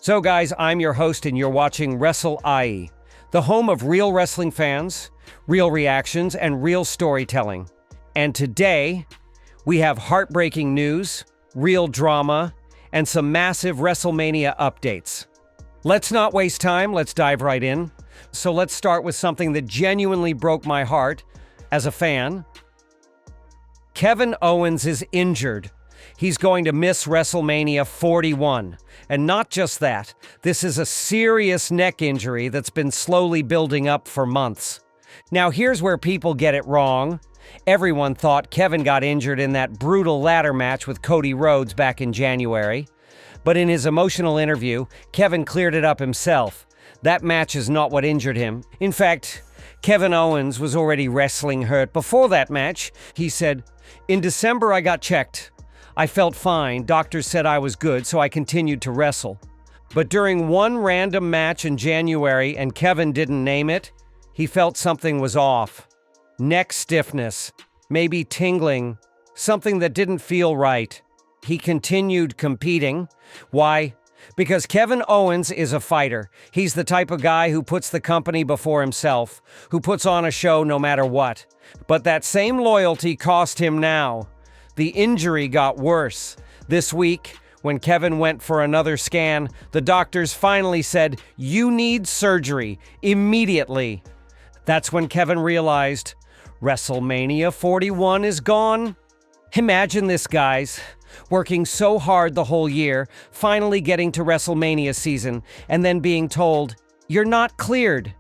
So guys, I'm your host and you're watching WrestleIE, the home of real wrestling fans, real reactions, and real storytelling. And today, we have heartbreaking news, real drama, and some massive WrestleMania updates. Let's not waste time, let's dive right in. So let's start with something that genuinely broke my heart as a fan. Kevin Owens is injured. He's going to miss WrestleMania 41. And not just that, this is a serious neck injury that's been slowly building up for months. Now here's where people get it wrong. Everyone thought Kevin got injured in that brutal ladder match with Cody Rhodes back in January. But in his emotional interview, Kevin cleared it up himself. That match is not what injured him. In fact, Kevin Owens was already wrestling hurt before that match. He said, "In December I got checked. I felt fine, doctors said I was good, so I continued to wrestle. But during one random match in January, and Kevin didn't name it, he felt something was off. Neck stiffness, maybe tingling, something that didn't feel right. He continued competing. Why? Because Kevin Owens is a fighter. He's the type of guy who puts the company before himself, who puts on a show no matter what. But that same loyalty cost him now. The injury got worse. This week, when Kevin went for another scan, the doctors finally said, "You need surgery, immediately." That's when Kevin realized, WrestleMania 41 is gone. Imagine this, guys. Working so hard the whole year, finally getting to WrestleMania season, and then being told, "You're not cleared."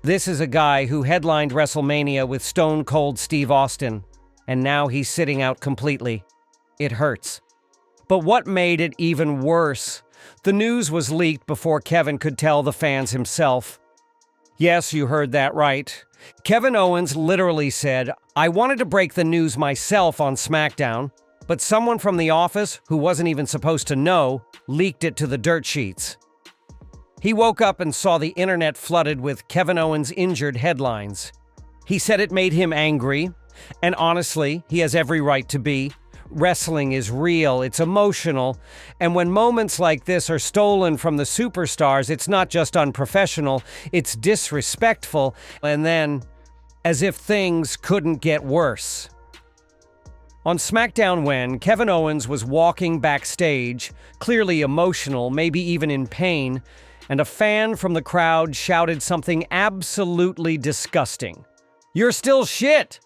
This is a guy who headlined WrestleMania with Stone Cold Steve Austin. And now he's sitting out completely. It hurts. But what made it even worse? The news was leaked before Kevin could tell the fans himself. Yes, you heard that right. Kevin Owens literally said, "I wanted to break the news myself on Smackdown, but someone from the office, who wasn't even supposed to know, leaked it to the dirt sheets." He woke up and saw the internet flooded with Kevin Owens injured headlines. He said it made him angry. And honestly, he has every right to be. Wrestling is real, it's emotional, and when moments like this are stolen from the superstars, it's not just unprofessional, it's disrespectful, and then, as if things couldn't get worse. On Smackdown when Kevin Owens was walking backstage, clearly emotional, maybe even in pain, and a fan from the crowd shouted something absolutely disgusting. "You're still shit!"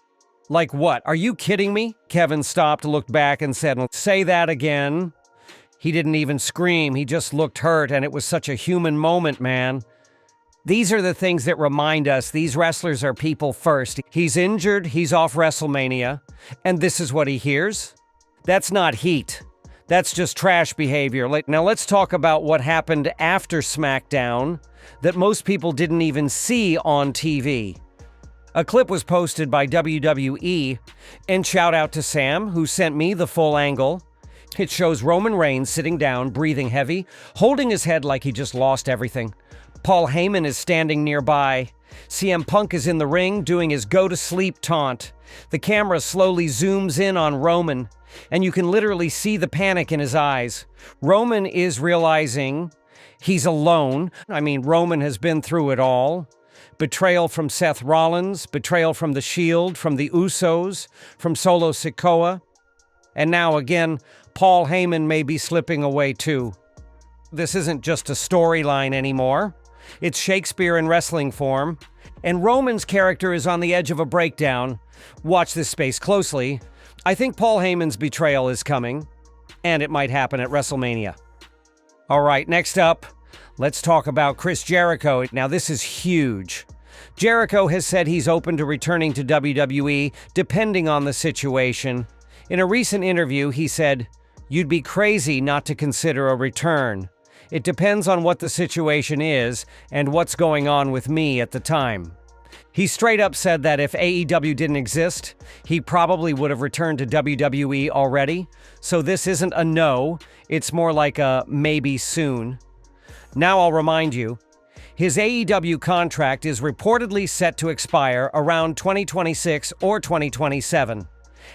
Like what? Are you kidding me? Kevin stopped, looked back, and said, "Say that again." He didn't even scream. He just looked hurt, and it was such a human moment, man. These are the things that remind us these wrestlers are people first. He's injured, he's off WrestleMania, and this is what he hears? That's not heat. That's just trash behavior. Now let's talk about what happened after SmackDown that most people didn't even see on TV. A clip was posted by WWE, and shout out to Sam, who sent me the full angle. It shows Roman Reigns sitting down, breathing heavy, holding his head like he just lost everything. Paul Heyman is standing nearby. CM Punk is in the ring doing his go-to-sleep taunt. The camera slowly zooms in on Roman, and you can literally see the panic in his eyes. Roman is realizing he's alone. Roman has been through it all. Betrayal from Seth Rollins, betrayal from The Shield, from the Usos, from Solo Sikoa. And now again, Paul Heyman may be slipping away too. This isn't just a storyline anymore. It's Shakespeare in wrestling form. And Roman's character is on the edge of a breakdown. Watch this space closely. I think Paul Heyman's betrayal is coming. And it might happen at WrestleMania. All right, next up, let's talk about Chris Jericho. Now this is huge. Jericho has said he's open to returning to WWE depending on the situation. In a recent interview, he said, "You'd be crazy not to consider a return. It depends on what the situation is and what's going on with me at the time." He straight up said that if AEW didn't exist, he probably would have returned to WWE already. So this isn't a no, it's more like a maybe soon. Now I'll remind you, his AEW contract is reportedly set to expire around 2026 or 2027.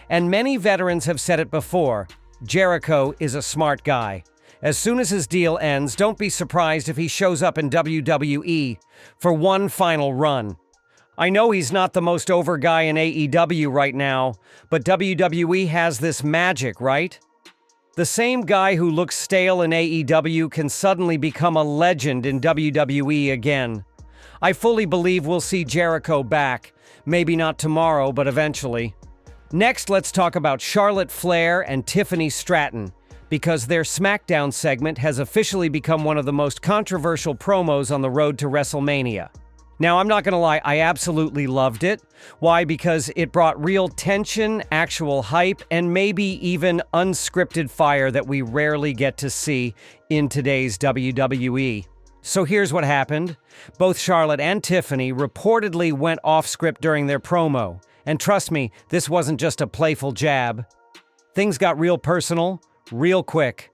And many veterans have said it before, Jericho is a smart guy. As soon as his deal ends, don't be surprised if he shows up in WWE for one final run. I know he's not the most over guy in AEW right now, but WWE has this magic, right? The same guy who looks stale in AEW can suddenly become a legend in WWE again. I fully believe we'll see Jericho back. Maybe not tomorrow, but eventually. Next, let's talk about Charlotte Flair and Tiffany Stratton, because their Smackdown segment has officially become one of the most controversial promos on the road to WrestleMania. Now, I'm not gonna lie, I absolutely loved it. Why? Because it brought real tension, actual hype, and maybe even unscripted fire that we rarely get to see in today's WWE. So here's what happened. Both Charlotte and Tiffany reportedly went off script during their promo. And trust me, this wasn't just a playful jab. Things got real personal, real quick.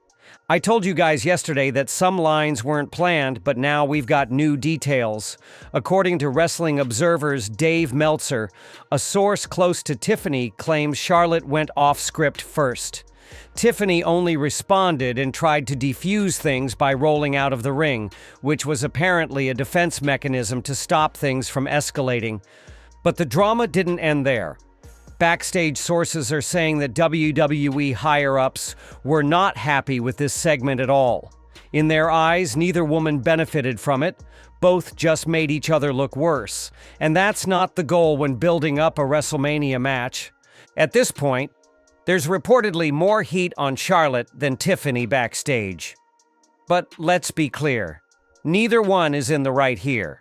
I told you guys yesterday that some lines weren't planned, but now we've got new details. According to Wrestling Observer's Dave Meltzer, a source close to Tiffany claims Charlotte went off script first. Tiffany only responded and tried to defuse things by rolling out of the ring, which was apparently a defense mechanism to stop things from escalating. But the drama didn't end there. Backstage sources are saying that WWE higher-ups were not happy with this segment at all. In their eyes, neither woman benefited from it. Both just made each other look worse. And that's not the goal when building up a WrestleMania match. At this point, there's reportedly more heat on Charlotte than Tiffany backstage. But let's be clear, neither one is in the right here.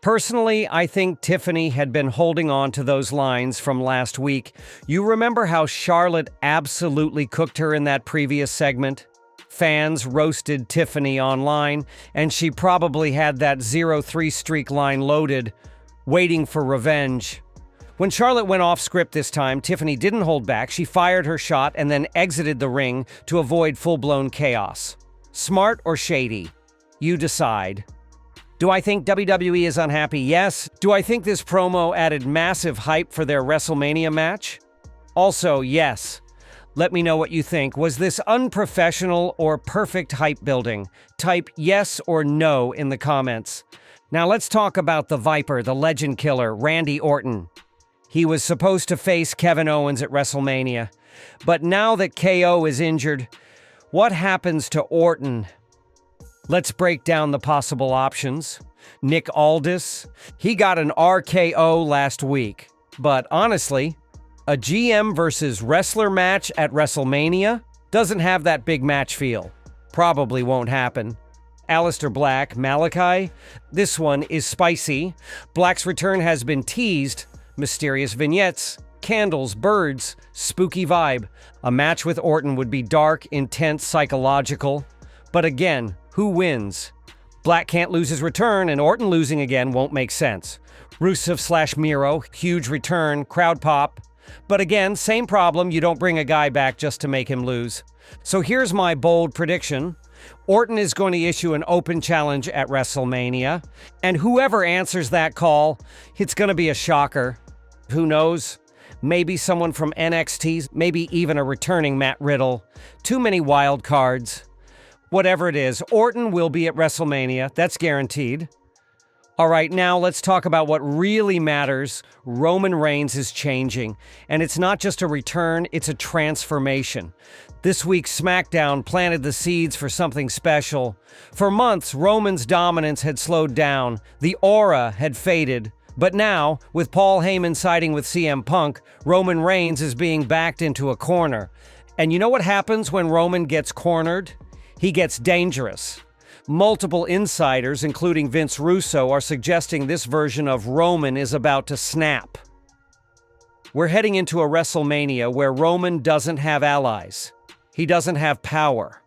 Personally, I think Tiffany had been holding on to those lines from last week. You remember how Charlotte absolutely cooked her in that previous segment? Fans roasted Tiffany online, and she probably had that 0-3 streak line loaded, waiting for revenge. When Charlotte went off script this time, Tiffany didn't hold back. She fired her shot and then exited the ring to avoid full-blown chaos. Smart or shady? You decide. Do I think WWE is unhappy? Yes. Do I think this promo added massive hype for their WrestleMania match? Also, yes. Let me know what you think. Was this unprofessional or perfect hype building? Type yes or no in the comments. Now let's talk about the Viper, the legend killer, Randy Orton. He was supposed to face Kevin Owens at WrestleMania. But now that KO is injured, what happens to Orton? Let's break down the possible options. Nick Aldis, he got an RKO last week. But honestly, a GM versus wrestler match at WrestleMania doesn't have that big match feel. Probably won't happen. Aleister Black, Malachi, this one is spicy. Black's return has been teased. Mysterious vignettes, candles, birds, spooky vibe. A match with Orton would be dark, intense, psychological. But again, who wins? Black can't lose his return, and Orton losing again won't make sense. Rusev / Miro, huge return, crowd pop. But again, same problem, you don't bring a guy back just to make him lose. So here's my bold prediction. Orton is going to issue an open challenge at WrestleMania, and whoever answers that call, it's going to be a shocker. Who knows? Maybe someone from NXT, maybe even a returning Matt Riddle. Too many wild cards. Whatever it is, Orton will be at WrestleMania. That's guaranteed. All right, now let's talk about what really matters. Roman Reigns is changing. And it's not just a return, it's a transformation. This week's Smackdown planted the seeds for something special. For months, Roman's dominance had slowed down. The aura had faded. But now, with Paul Heyman siding with CM Punk, Roman Reigns is being backed into a corner. And you know what happens when Roman gets cornered? He gets dangerous. Multiple insiders, including Vince Russo, are suggesting this version of Roman is about to snap. We're heading into a WrestleMania where Roman doesn't have allies. He doesn't have power.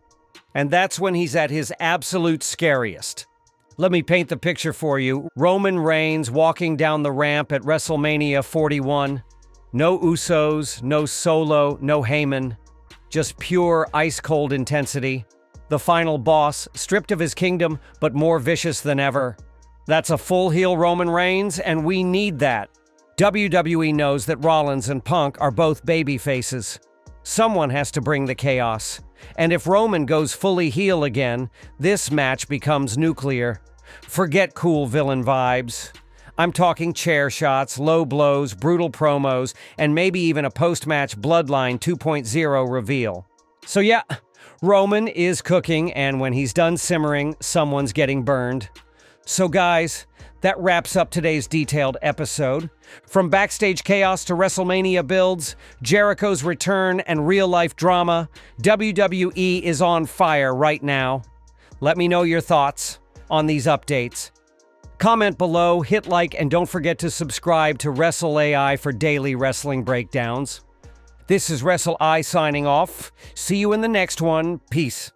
And that's when he's at his absolute scariest. Let me paint the picture for you. Roman Reigns walking down the ramp at WrestleMania 41. No Usos, no Solo, no Heyman. Just pure ice-cold intensity. The final boss, stripped of his kingdom, but more vicious than ever. That's a full heel Roman Reigns, and we need that. WWE knows that Rollins and Punk are both baby faces. Someone has to bring the chaos. And if Roman goes fully heel again, this match becomes nuclear. Forget cool villain vibes. I'm talking chair shots, low blows, brutal promos, and maybe even a post-match Bloodline 2.0 reveal. So yeah, Roman is cooking, and when he's done simmering, someone's getting burned. So guys, that wraps up today's detailed episode. From backstage chaos to WrestleMania builds, Jericho's return and real-life drama, WWE is on fire right now. Let me know your thoughts on these updates. Comment below, hit like, and don't forget to subscribe to WrestleAI for daily wrestling breakdowns. This is WrestleAI signing off. See you in the next one. Peace.